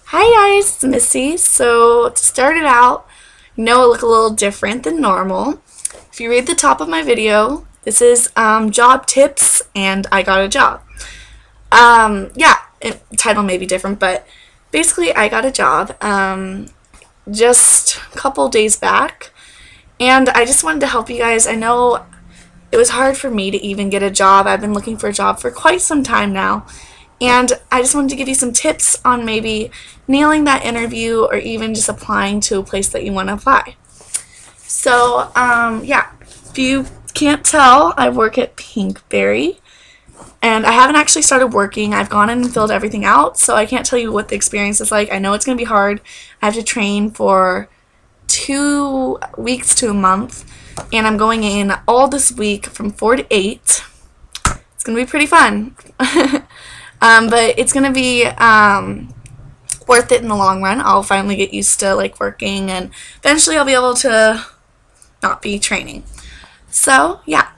Hi guys, it's Missy. So to start it out, I look a little different than normal. If you read the top of my video, this is job tips and I got a job. Title may be different, but basically I got a job just a couple days back, and I just wanted to help you guys. I know it was hard for me to even get a job. I've been looking for a job for quite some time now. And I just wanted to give you some tips on maybe nailing that interview or even just applying to a place that you want to apply. So, if you can't tell, I work at Pinkberry. And I haven't actually started working. I've gone in and filled everything out, so I can't tell you what the experience is like. I know it's going to be hard. I have to train for 2 weeks to a month. And I'm going in all this week from 4 to 8. It's going to be pretty fun. But it's going to be worth it in the long run. I'll finally get used to working, and eventually I'll be able to not be training. So, yeah.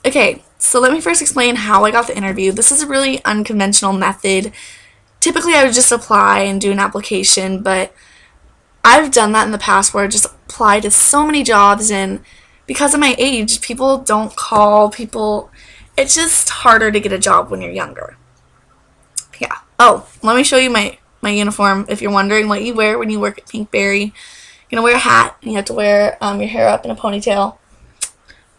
Okay, so let me first explain how I got the interview. This is a really unconventional method. Typically I would just apply and do an application, but I've done that in the past where I just apply to so many jobs, and because of my age, people don't call people. It's just harder to get a job when you're younger. Yeah. Oh, let me show you my uniform if you're wondering what you wear when you work at Pinkberry. You're going to wear a hat, and you have to wear your hair up in a ponytail.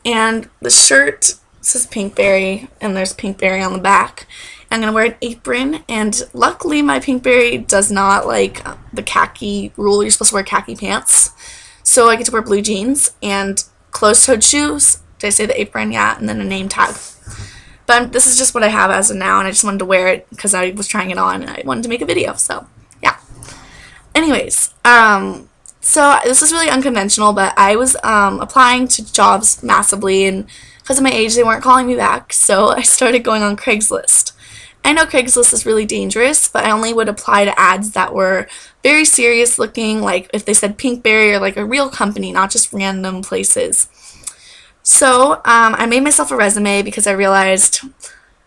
And the shirt says Pinkberry, and there's Pinkberry on the back. I'm going to wear an apron, and luckily my Pinkberry does not like the khaki rule. You're supposed to wear khaki pants. So I get to wear blue jeans and closed-toed shoes. Did I say the apron? Yeah, and then a name tag. But this is just what I have as of now, and I just wanted to wear it because I was trying it on and I wanted to make a video, so yeah. Anyways, so this is really unconventional, but I was applying to jobs massively, and because of my age, they weren't calling me back, so I started going on Craigslist. I know Craigslist is really dangerous, but I only would apply to ads that were very serious looking, like if they said Pinkberry or like a real company, not just random places. So I made myself a resume because I realized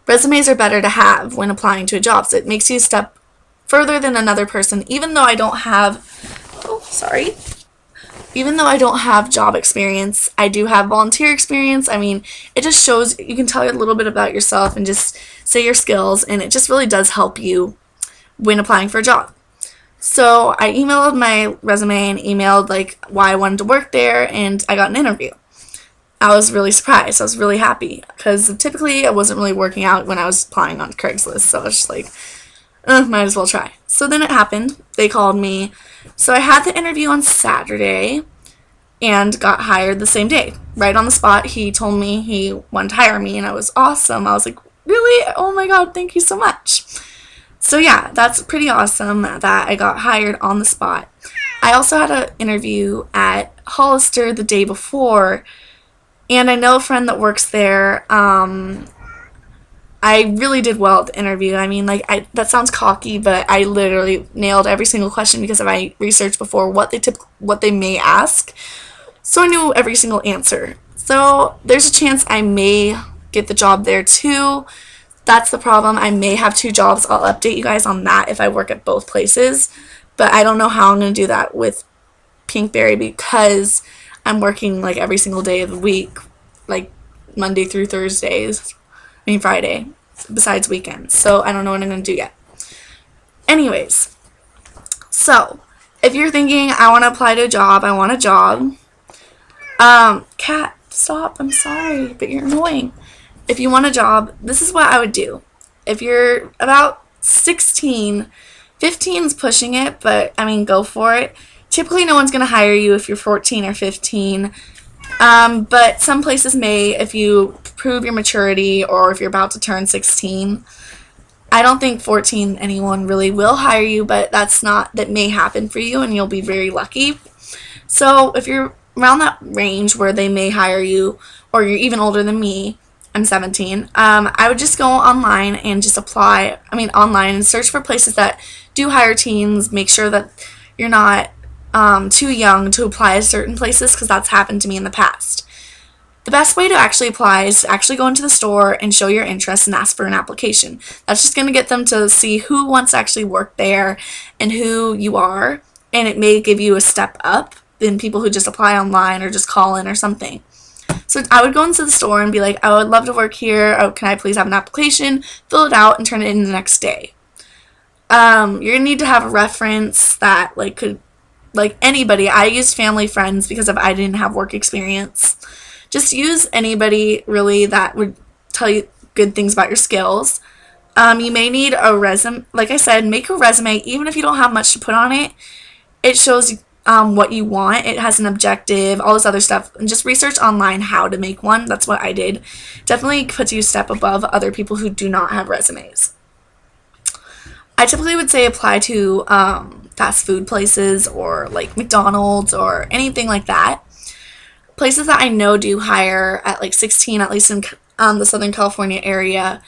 resumes are better to have when applying to a job. So it makes you a step further than another person, even though I don't have, even though I don't have job experience, I do have volunteer experience. I mean, it just shows, you can tell a little bit about yourself and just say your skills, and it just really does help you when applying for a job. So I emailed my resume and emailed why I wanted to work there, and I got an interview. I was really surprised. I was really happy because typically I wasn't really working out when I was applying on Craigslist, so I was just like, might as well try. So then it happened. They called me. So I had the interview on Saturday and got hired the same day. Right on the spot, he told me he wanted to hire me, and I was awesome. I was like, really? Oh my god, thank you so much. So yeah, that's pretty awesome that I got hired on the spot. I also had an interview at Hollister the day before, and I know a friend that works there. I really did well at the interview. I mean, that sounds cocky, but I literally nailed every single question because of my research before what they may ask. So I knew every single answer. So there's a chance I may get the job there too. That's the problem. I may have 2 jobs. I'll update you guys on that if I work at both places. But I don't know how I'm going to do that with Pinkberry because I'm working every single day of the week, Monday through Thursdays. I mean Friday, besides weekends. So I don't know what I'm going to do yet. Anyways, so if you're thinking, I want to apply to a job, I want a job. Cat, stop, I'm sorry, but you're annoying. If you want a job, this is what I would do. If you're about 16, 15's pushing it, but I mean, go for it. Typically, no one's going to hire you if you're 14 or 15. But some places may if you prove your maturity or if you're about to turn 16. I don't think 14 anyone really will hire you, but that may happen for you and you'll be very lucky. So if you're around that range where they may hire you, or you're even older than me, I'm 17, I would just go online and just apply, online and search for places that do hire teens. Make sure that you're not too young to apply to certain places because that's happened to me in the past. The best way to actually apply is to actually go into the store and show your interest and ask for an application. That's just going to get them to see who wants to actually work there and who you are, and it may give you a step up than people who just apply online or just call in or something. So I would go into the store and be like, I would love to work here. Oh, can I please have an application? Fill it out and turn it in the next day. You're going to need to have a reference that could, anybody. I used family, friends because I didn't have work experience. Just use anybody really that would tell you good things about your skills. You may need a resume. Like I said, make a resume even if you don't have much to put on it. It shows what you want. It has an objective, all this other stuff. And just research online how to make one. That's what I did. Definitely puts you a step above other people who do not have resumes. I typically would say apply to fast food places or like McDonald's or anything like that. Places that I know do hire at 16, at least in the Southern California area,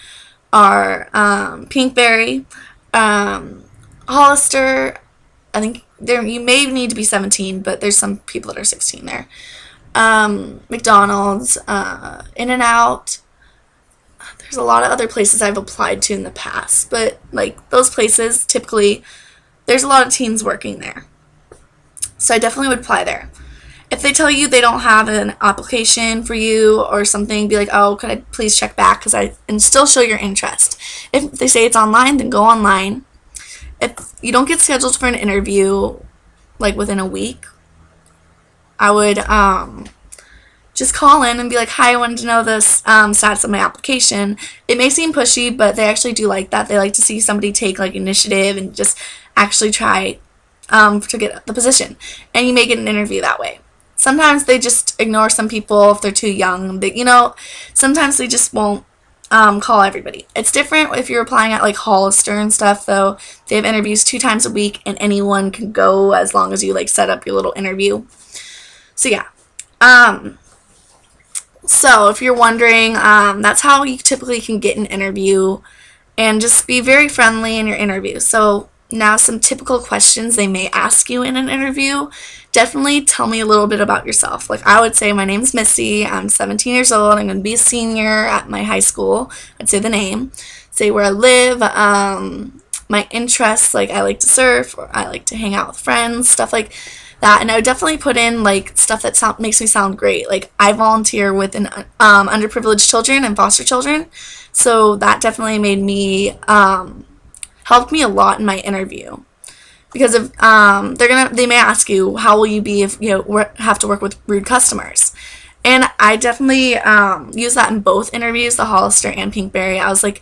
are Pinkberry, Hollister. I think you may need to be 17, but there's some people that are 16 there. McDonald's, In-N-Out. There's a lot of other places I've applied to in the past, but those places, typically, there's a lot of teens working there. So I definitely would apply there. If they tell you they don't have an application for you or something, be like, oh, could I please check back? And still show your interest. If they say it's online, then go online. If you don't get scheduled for an interview, within a week, I would just call in and be like, hi, I wanted to know the status of my application. It may seem pushy, but they actually do like that. They like to see somebody take initiative and just actually try to get the position. And you may get an interview that way. Sometimes they just ignore some people if they're too young. Sometimes they just won't call everybody. It's different if you're applying at Hollister and stuff, though. They have interviews 2 times a week, and anyone can go as long as you set up your little interview. So yeah. So if you're wondering, that's how you typically can get an interview, and just be very friendly in your interview. So now some typical questions they may ask you in an interview. Definitely tell me a little bit about yourself. I would say, my name's Missy, I'm 17 years old, I'm going to be a senior at my high school. I'd say the name, say where I live, my interests, I like to surf, or I like to hang out with friends, stuff like that. And I would definitely put in stuff that makes me sound great. I volunteer with underprivileged children and foster children, so that definitely made me helped me a lot in my interview, because if they may ask you, how will you be if you have to work with rude customers. And I definitely use that in both interviews, the Hollister and Pinkberry. I was like,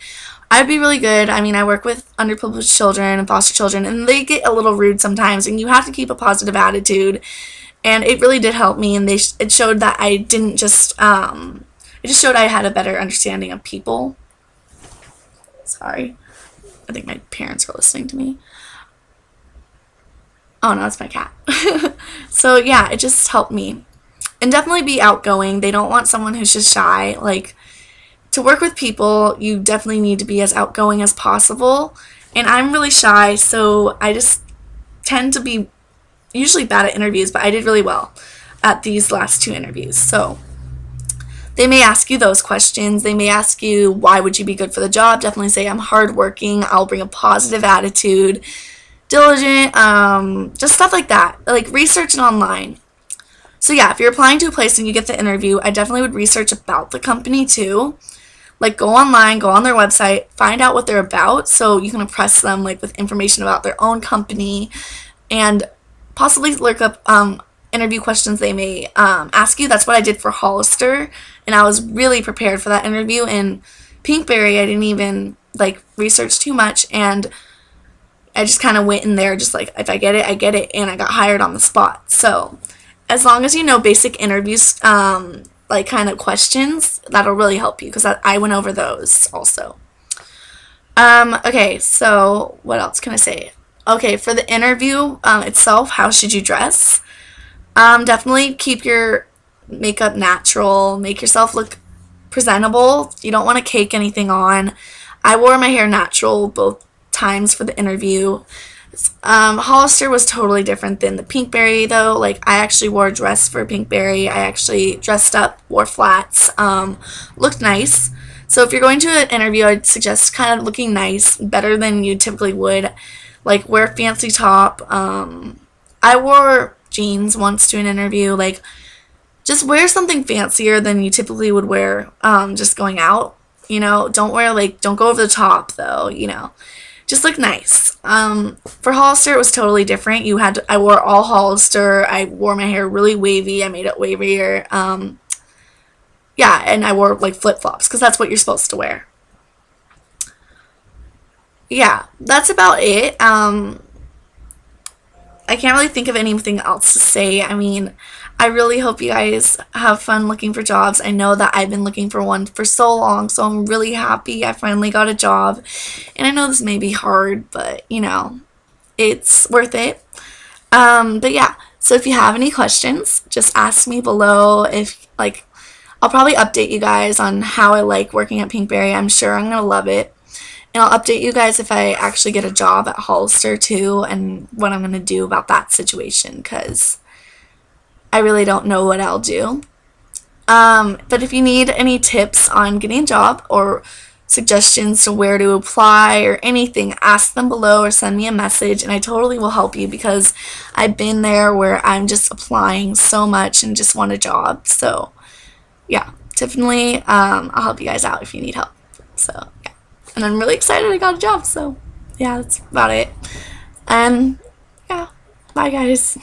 I'd be really good. I mean, I work with underprivileged children and foster children, and they get a little rude sometimes, and you have to keep a positive attitude. And it really did help me, and it showed that I didn't just, it just showed I had a better understanding of people. Sorry. I think my parents are listening to me. Oh no, it's my cat. So yeah, it just helped me. And definitely be outgoing. They don't want someone who's just shy. To work with people, you definitely need to be as outgoing as possible. And I'm really shy, so I just tend to be usually bad at interviews, but I did really well at these last 2 interviews. So they may ask you those questions. They may ask you, why would you be good for the job? Definitely say, I'm hardworking, I'll bring a positive attitude, diligent, just stuff like that. Research it online. So yeah, if you're applying to a place and you get the interview, I definitely would research about the company too. Go online, go on their website, find out what they're about, so you can impress them with information about their own company, and possibly look up interview questions they may ask you. That's what I did for Hollister, and I was really prepared for that interview. And Pinkberry, I didn't even research too much, and I just kind of went in there just if I get it, I get it, and I got hired on the spot. So as long as you know basic interviews kind of questions, that'll really help you, because I went over those also. Okay, so what else can I say? Okay, for the interview itself, how should you dress? Definitely keep your makeup natural, make yourself look presentable. You don't want to cake anything on. I wore my hair natural both times for the interview. Hollister was totally different than the Pinkberry though. Like I actually wore a dress for Pinkberry. I actually dressed up, wore flats, looked nice. So if you're going to an interview, I'd suggest kind of looking nice, better than you typically would. Like wear a fancy top. I wore jeans once to an interview. Like just wear something fancier than you typically would wear just going out. You know, don't go over the top though, you know. Just look nice. For Hollister, it was totally different. I wore all Hollister. I wore my hair really wavy. I made it wavier. Yeah, and I wore like flip-flops because that's what you're supposed to wear. Yeah, that's about it. I can't really think of anything else to say. I mean, I really hope you guys have fun looking for jobs. I know that I've been looking for one for so long, so I'm really happy I finally got a job. And I know this may be hard, but you know, it's worth it. But yeah, so if you have any questions, just ask me below. I'll probably update you guys on how I like working at Pinkberry. I'm sure I'm gonna love it. And I'll update you guys if I actually get a job at Hollister too, and what I'm gonna do about that situation, because I really don't know what I'll do. But if you need any tips on getting a job or suggestions to where to apply or anything, ask them below or send me a message and I totally will help you, because I've been there where I'm just applying so much and just want a job. So yeah, definitely I'll help you guys out if you need help. So yeah, and I'm really excited I got a job. So yeah, that's about it. And yeah, bye guys.